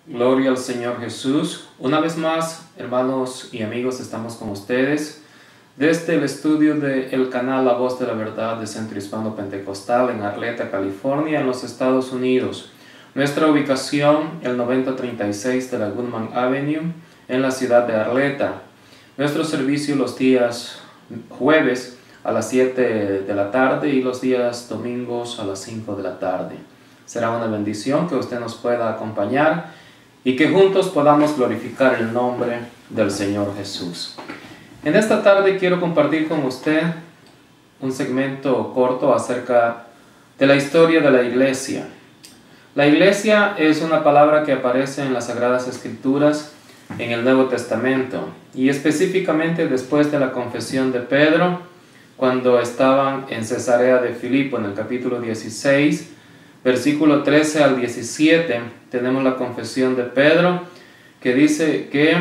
Gloria al Señor Jesús. Una vez más, hermanos y amigos, estamos con ustedes desde el estudio del canal La Voz de la Verdad de Centro Hispano Pentecostal en Arleta, California, en los Estados Unidos. Nuestra ubicación, el 9036 de la Goodman Avenue, en la ciudad de Arleta. Nuestro servicio los días jueves a las 7 de la tarde y los días domingos a las 5 de la tarde. Será una bendición que usted nos pueda acompañar y que juntos podamos glorificar el nombre del Señor Jesús. En esta tarde quiero compartir con usted un segmento corto acerca de la historia de la iglesia. La iglesia es una palabra que aparece en las Sagradas Escrituras en el Nuevo Testamento y específicamente después de la confesión de Pedro, cuando estaban en Cesarea de Filipo, en el capítulo 16, versículo 13 al 17, tenemos la confesión de Pedro, que dice que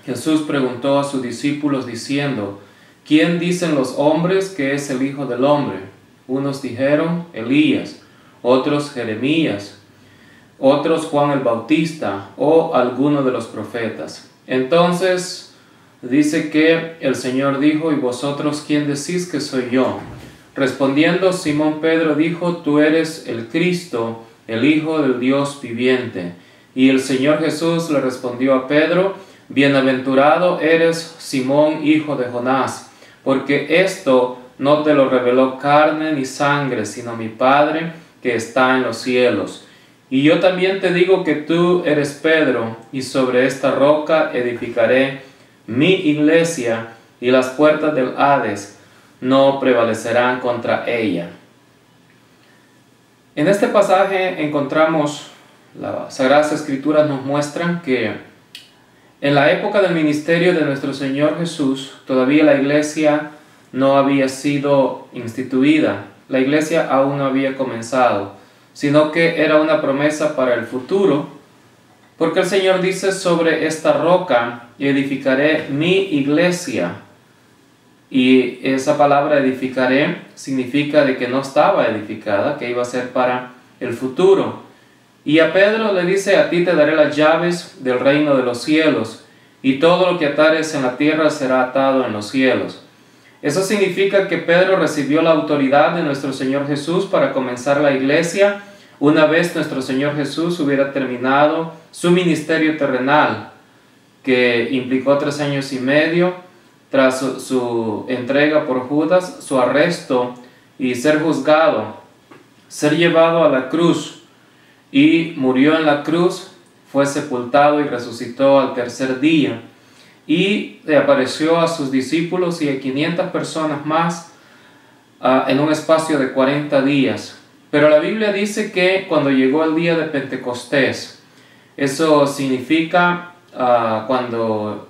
Jesús preguntó a sus discípulos diciendo: ¿quién dicen los hombres que es el Hijo del Hombre? Unos dijeron Elías, otros Jeremías, otros Juan el Bautista o alguno de los profetas. Entonces dice que el Señor dijo: ¿y vosotros quién decís que soy yo? Respondiendo Simón Pedro dijo: tú eres el Cristo, el Hijo del Dios viviente. Y el Señor Jesús le respondió a Pedro: bienaventurado eres Simón, hijo de Jonás, porque esto no te lo reveló carne ni sangre, sino mi Padre que está en los cielos. Y yo también te digo que tú eres Pedro, y sobre esta roca edificaré mi iglesia, y las puertas del Hades no prevalecerán contra ella. En este pasaje encontramos, las Sagradas Escrituras nos muestran que en la época del ministerio de nuestro Señor Jesús, todavía la iglesia no había sido instituida, la iglesia aún no había comenzado, sino que era una promesa para el futuro, porque el Señor dice: sobre esta roca edificaré mi iglesia. Y esa palabra edificaré significa de que no estaba edificada, que iba a ser para el futuro. Y a Pedro le dice: a ti te daré las llaves del reino de los cielos, y todo lo que atares en la tierra será atado en los cielos. Eso significa que Pedro recibió la autoridad de nuestro Señor Jesús para comenzar la iglesia una vez nuestro Señor Jesús hubiera terminado su ministerio terrenal, que implicó 3 años y medio, tras su entrega por Judas, su arresto y ser juzgado, ser llevado a la cruz, y murió en la cruz, fue sepultado y resucitó al tercer día, y le apareció a sus discípulos y a 500 personas más en un espacio de 40 días. Pero la Biblia dice que cuando llegó el día de Pentecostés, eso significa cuando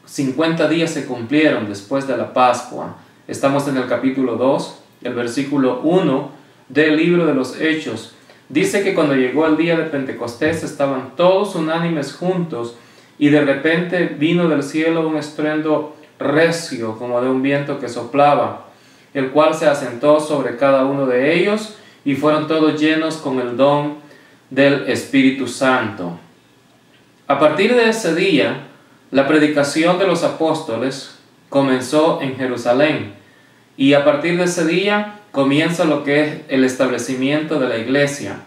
50 días se cumplieron después de la Pascua. Estamos en el capítulo 2, el versículo 1 del libro de los Hechos. Dice que cuando llegó el día de Pentecostés estaban todos unánimes juntos, y de repente vino del cielo un estruendo recio como de un viento que soplaba, el cual se asentó sobre cada uno de ellos, y fueron todos llenos con el don del Espíritu Santo. A partir de ese día, la predicación de los apóstoles comenzó en Jerusalén, y a partir de ese día comienza lo que es el establecimiento de la iglesia.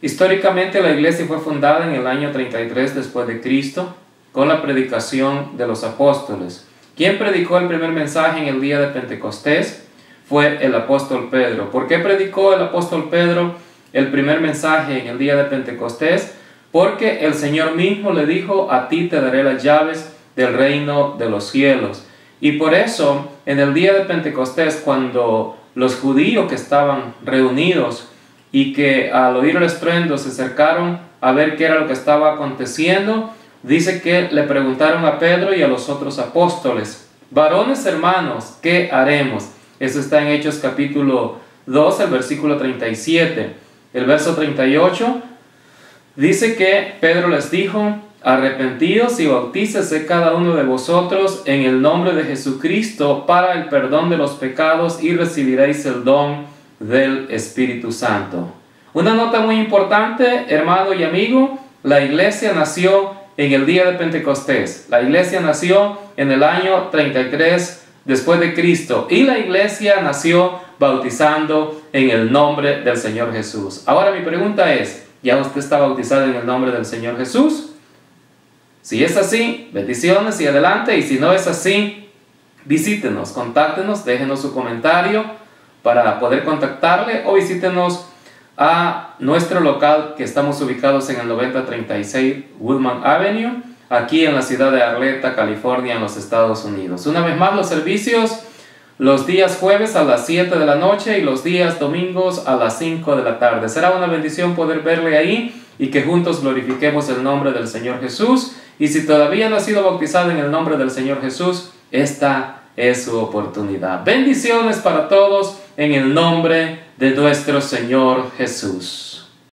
Históricamente la iglesia fue fundada en el año 33 después de Cristo con la predicación de los apóstoles. ¿Quién predicó el primer mensaje en el día de Pentecostés? Fue el apóstol Pedro. ¿Por qué predicó el apóstol Pedro el primer mensaje en el día de Pentecostés? Porque el Señor mismo le dijo: a ti te daré las llaves del reino de los cielos. Y por eso, en el día de Pentecostés, cuando los judíos que estaban reunidos y que al oír el estruendo se acercaron a ver qué era lo que estaba aconteciendo, dice que le preguntaron a Pedro y a los otros apóstoles: varones hermanos, ¿qué haremos? Eso está en Hechos capítulo 2, el versículo 37. El verso 38 dice que Pedro les dijo: arrepentíos y bautícese cada uno de vosotros en el nombre de Jesucristo para el perdón de los pecados, y recibiréis el don del Espíritu Santo. Una nota muy importante, hermano y amigo, La iglesia nació en el día de Pentecostés. La iglesia nació en el año 33 después de Cristo. Y la iglesia nació bautizando en el nombre del Señor Jesús. Ahora mi pregunta es, ¿ya usted está bautizado en el nombre del Señor Jesús? Si es así, bendiciones y adelante. Y si no es así, visítenos, contáctenos, déjenos su comentario para poder contactarle, o visítenos a nuestro local que estamos ubicados en el 9036 Woodman Avenue, aquí en la ciudad de Arleta, California, en los Estados Unidos. Una vez más, los servicios los días jueves a las 7 de la noche y los días domingos a las 5 de la tarde. Será una bendición poder verle ahí y que juntos glorifiquemos el nombre del Señor Jesús. Y si todavía no ha sido bautizado en el nombre del Señor Jesús, esta es su oportunidad. Bendiciones para todos en el nombre de nuestro Señor Jesús.